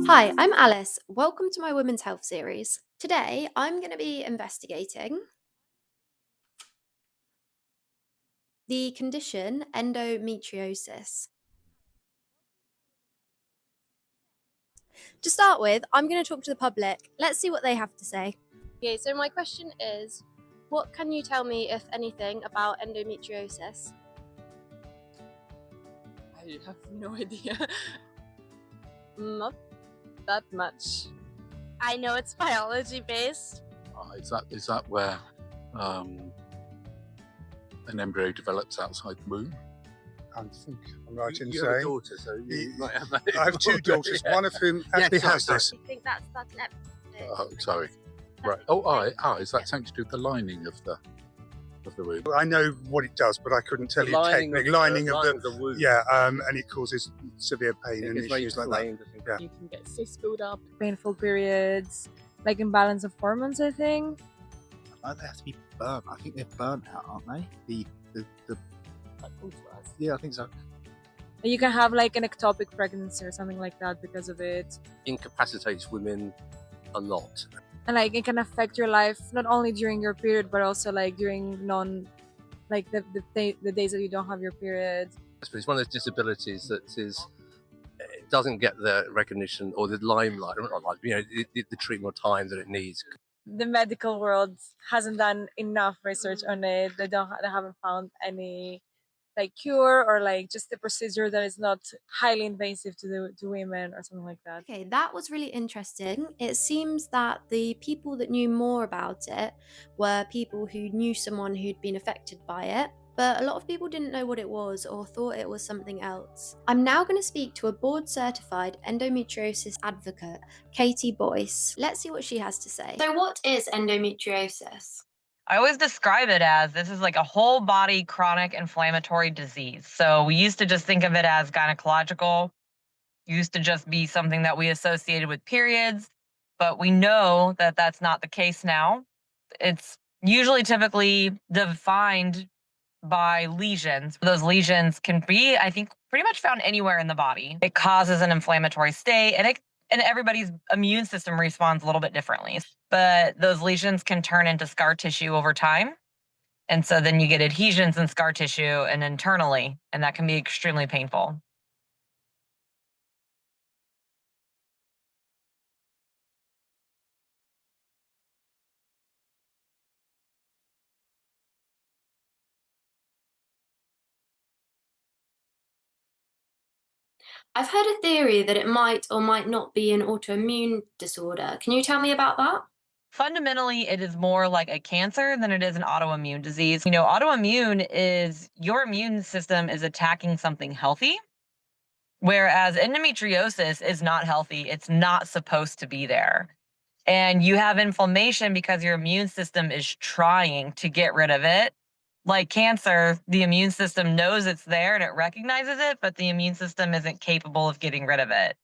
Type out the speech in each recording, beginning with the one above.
Hi, I'm Alice. Welcome to my Women's Health series. Today, I'm going to be investigating the condition endometriosis. To start with, I'm going to talk to the public. Let's see what they have to say. Okay, so my question is, what can you tell me, if anything, about endometriosis? I have no idea. Not that much. I know it's biology based. Is that where an embryo develops outside the womb? I think I'm right in You have a saying. daughter, so you might have that. I have two daughters, one of whom actually has this. I think that's an episode. Oh, sorry. Right. Is that something to do with the lining of the womb? I know what it does, but I couldn't tell you technically. Lining of the womb. yeah, and it causes severe pain and issues like that. Yeah. You can get cysts build up. Painful periods, like imbalance of hormones, I think. They have to be burnt. I think they're burnt out, aren't they? The Like ulcers. yeah, I think so. You can have like an ectopic pregnancy or something like that because of it. Incapacitates women a lot. And like it can affect your life not only during your period but also like during the days that you don't have your period. But it's one of those disabilities that it doesn't get the recognition or the limelight, or not like, the treatment or time that it needs. The medical world hasn't done enough research on it. They haven't found any like cure or like just a procedure that is not highly invasive to women or something like that. Okay, that was really interesting. It seems that the people that knew more about it were people who knew someone who'd been affected by it, but a lot of people didn't know what it was or thought it was something else. I'm now going to speak to a board-certified endometriosis advocate, Katie Boyce. Let's see what she has to say. So what is endometriosis? I always describe it as this is like a whole body chronic inflammatory disease. So we used to just think of it as gynecological, used to just be something that we associated with periods, but we know that that's not the case now. It's usually typically defined by lesions. Those lesions can be, I think, pretty much found anywhere in the body. It causes an inflammatory state, and everybody's immune system responds a little bit differently. But those lesions can turn into scar tissue over time. And so then you get adhesions in scar tissue and internally, and that can be extremely painful. I've heard a theory that it might or might not be an autoimmune disorder. Can you tell me about that? Fundamentally, it is more like a cancer than it is an autoimmune disease. Autoimmune is your immune system is attacking something healthy, whereas endometriosis is not healthy. It's not supposed to be there. And you have inflammation because your immune system is trying to get rid of it. Like cancer, the immune system knows it's there and it recognizes it, but the immune system isn't capable of getting rid of it.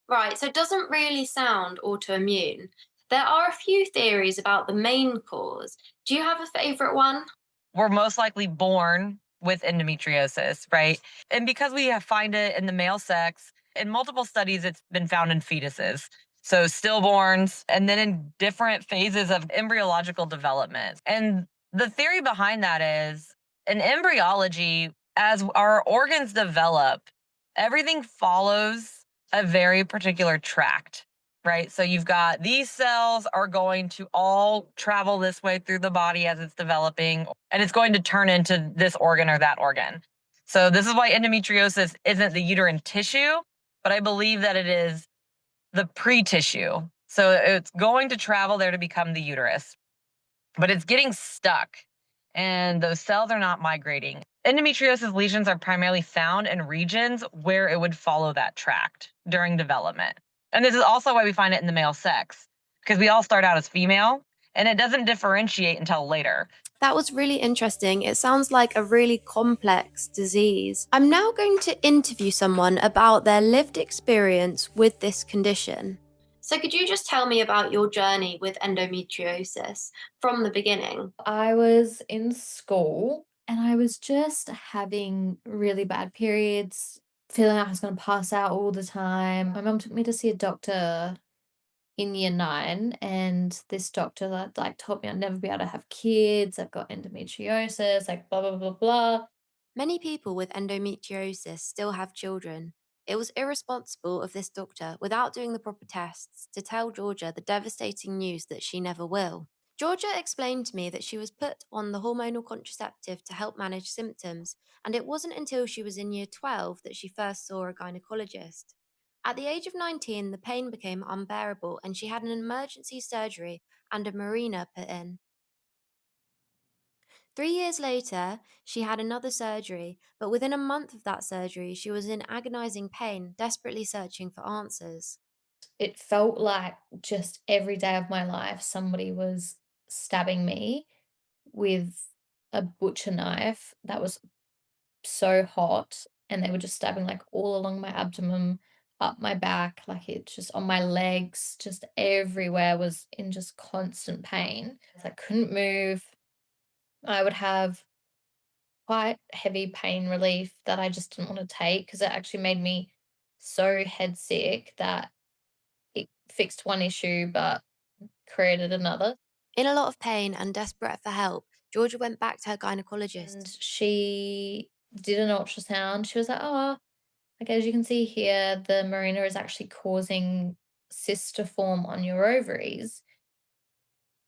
Right, so it doesn't really sound autoimmune. There are a few theories about the main cause. Do you have a favorite one? We're most likely born with endometriosis, right? And because we find it in the male sex, in multiple studies, it's been found in fetuses. So stillborns, and then in different phases of embryological development. And the theory behind that is in embryology, as our organs develop, everything follows a very particular tract, right? So you've got these cells are going to all travel this way through the body as it's developing, and it's going to turn into this organ or that organ. So this is why endometriosis isn't the uterine tissue, but I believe that it is the pre-tissue. So it's going to travel there to become the uterus, but it's getting stuck and those cells are not migrating. Endometriosis lesions are primarily found in regions where it would follow that tract during development. And this is also why we find it in the male sex, because we all start out as female and it doesn't differentiate until later. That was really interesting. It sounds like a really complex disease. I'm now going to interview someone about their lived experience with this condition. So could you just tell me about your journey with endometriosis from the beginning? I was in school and I was just having really bad periods feeling like I was gonna pass out all the time. My mum took me to see a doctor in year 9, and this doctor that, like, told me I'd never be able to have kids, I've got endometriosis, like, blah, blah, blah, blah. Many people with endometriosis still have children. It was irresponsible of this doctor, without doing the proper tests, to tell Georgia the devastating news that she never will. Georgia explained to me that she was put on the hormonal contraceptive to help manage symptoms, and it wasn't until she was in year 12 that she first saw a gynecologist. At the age of 19, the pain became unbearable and she had an emergency surgery and a marina put in. 3 years later, she had another surgery, but within a month of that surgery, she was in agonizing pain, desperately searching for answers. It felt like just every day of my life, somebody was stabbing me with a butcher knife that was so hot, and they were just stabbing, like, all along my abdomen, up my back, like, it just on my legs, just everywhere was in just constant pain. I couldn't move. I would have quite heavy pain relief that I just didn't wanna take because it actually made me so head sick that it fixed one issue but created another. In a lot of pain and desperate for help, Georgia went back to her And gynecologist. she did an ultrasound. She was like, "Oh, like, as you can see here, the marina is actually causing cysts to form on your ovaries."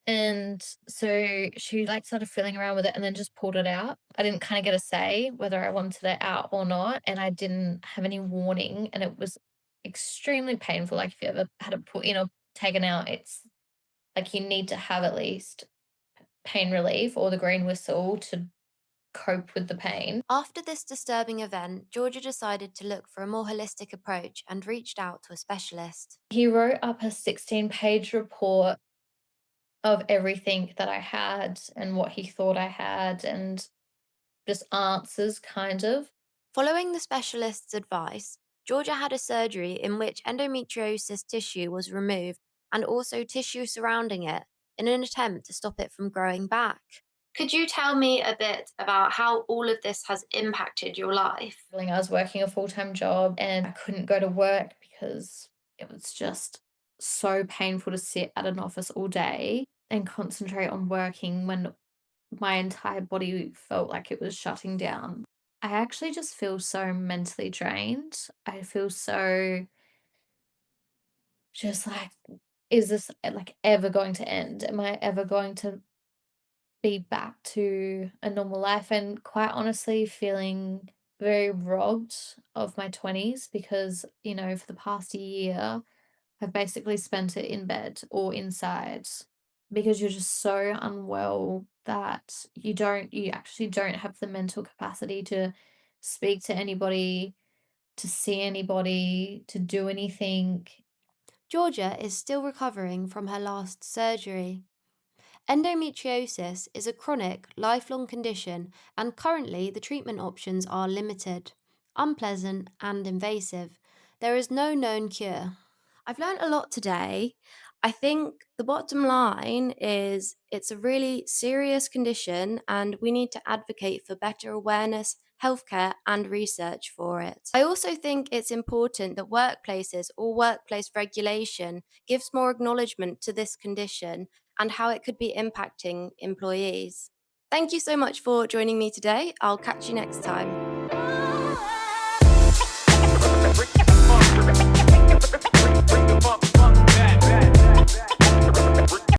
And so she, like, started feeling around with it and then just pulled it out. I didn't kinda get a say whether I wanted it out or not, and I didn't have any warning, and it was extremely painful. Like, if you ever had it put in or taken out, it's like you need to have at least pain relief or the green whistle to cope with the pain. After this disturbing event, Georgia decided to look for a more holistic approach and reached out to a specialist. He wrote up a 16-page report of everything that I had and what he thought I had and just answers, kind of. Following the specialist's advice, Georgia had a surgery in which endometriosis tissue was removed and also tissue surrounding it in an attempt to stop it from growing back. Could you tell me a bit about how all of this has impacted your life? I was working a full-time job and I couldn't go to work because it was just so painful to sit at an office all day and concentrate on working when my entire body felt like it was shutting down. I actually just feel so mentally drained. I feel so just like, is this like ever going to end? Am I ever going to be back to a normal life? And quite honestly, feeling very robbed of my 20s because, for the past year, I've basically spent it in bed or inside because you're just so unwell that you actually don't have the mental capacity to speak to anybody, to see anybody, to do anything. Georgia is still recovering from her last surgery. Endometriosis is a chronic, lifelong condition, and currently the treatment options are limited, unpleasant, and invasive. There is no known cure. I've learned a lot today. I think the bottom line is it's a really serious condition, and we need to advocate for better awareness, healthcare, and research for it. I also think it's important that workplaces or workplace regulation gives more acknowledgement to this condition and how it could be impacting employees. Thank you so much for joining me today. I'll catch you next time.